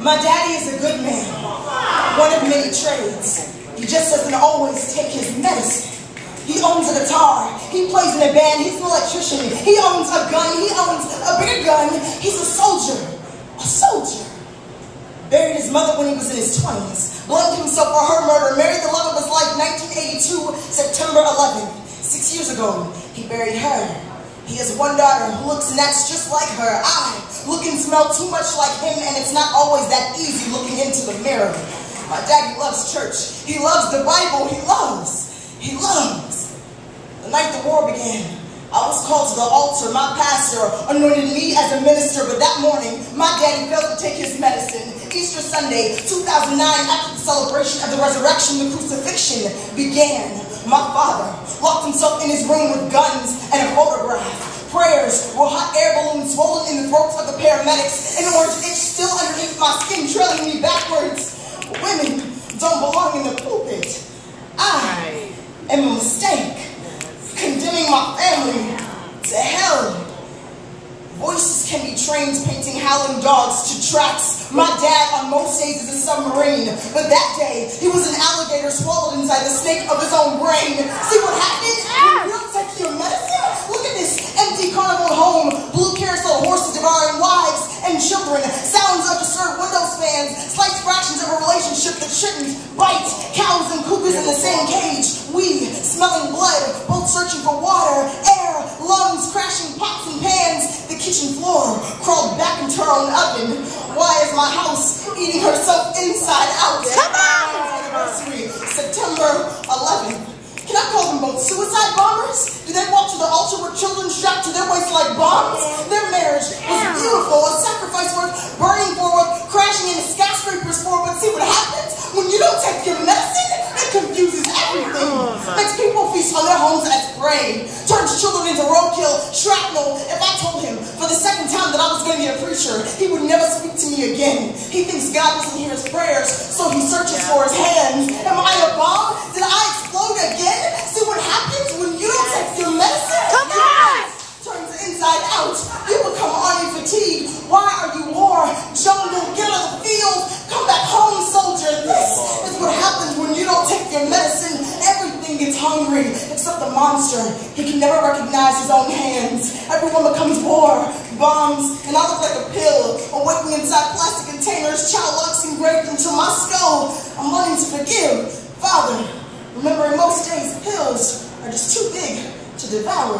My daddy is a good man, one of many trades. He just doesn't always take his medicine. He owns a guitar, he plays in a band, he's an electrician, he owns a gun, he owns a bigger gun, he's a soldier. Buried his mother when he was in his 20s, blamed himself for her murder, married the love of his life 1982, September 11th. 6 years ago, he buried her. He has one daughter who looks and acts just like her. I look and smell too much like him, and it's not always that easy looking into the mirror. My daddy loves church. He loves the Bible. He loves. The night the war began, I was called to the altar. My pastor anointed me as a minister, but that morning, my daddy failed to take his medicine. Easter Sunday, 2009, after the celebration of the resurrection, the crucifixion began. My father locked himself in his room with guns and a photograph. Prayers were hot air balloons swollen in the throats of the paramedics. An orange itch still underneath my skin, trailing me backwards. Women don't belong in the pulpit. I am a mistake, condemning my family to hell. Voices can be trained, painting howling dogs to tracks. My dad on most days is a submarine, but that day he was an alligator swallowed inside the snake of his own brain. See what happens when you don't take your medicine? Look at this empty carnival home, blue carousel horses devouring wives and children, sounds of disturbed windows fans, slight fractions of a relationship that shouldn't bite, cows and cuckoos in the same cage. We, smelling blood, both searching for water, air, lungs, crashing pots and pans. The kitchen floor crawled back into her own oven. Why is my house eating herself inside out? Come on! Anniversary, September 11th. Can I call them both suicide bombers? Do they walk to the altar with children strapped to their waists like bombs? Their marriage was beautiful, a sacrifice worth burning for, worth crashing into skyscrapers for. But see what happens when you don't take your medicine? It confuses everything. Makes people feast on their homes as prey. Turns children into roadkill, shrapnel. If I told him for the second time that I was going to be a preacher, he would never speak to me again. He thinks God doesn't hear his prayers, so he searches for his hands. Am I a bomb? Did I explode again? See what happens when you don't take your medicine? Come on! Turns inside out. You become army fatigued. Why are you war? Jungle, get out of the field. Come back home, soldier. This is what happens when you don't take your medicine. Everything gets hungry except the monster. He can never recognize his own hands. Everyone becomes war, bombs, and I look like a pill. Awakening inside plastic containers, child locks engraved into my skull. I'm learning to forgive. Father, remembering most days pills are just too big to devour.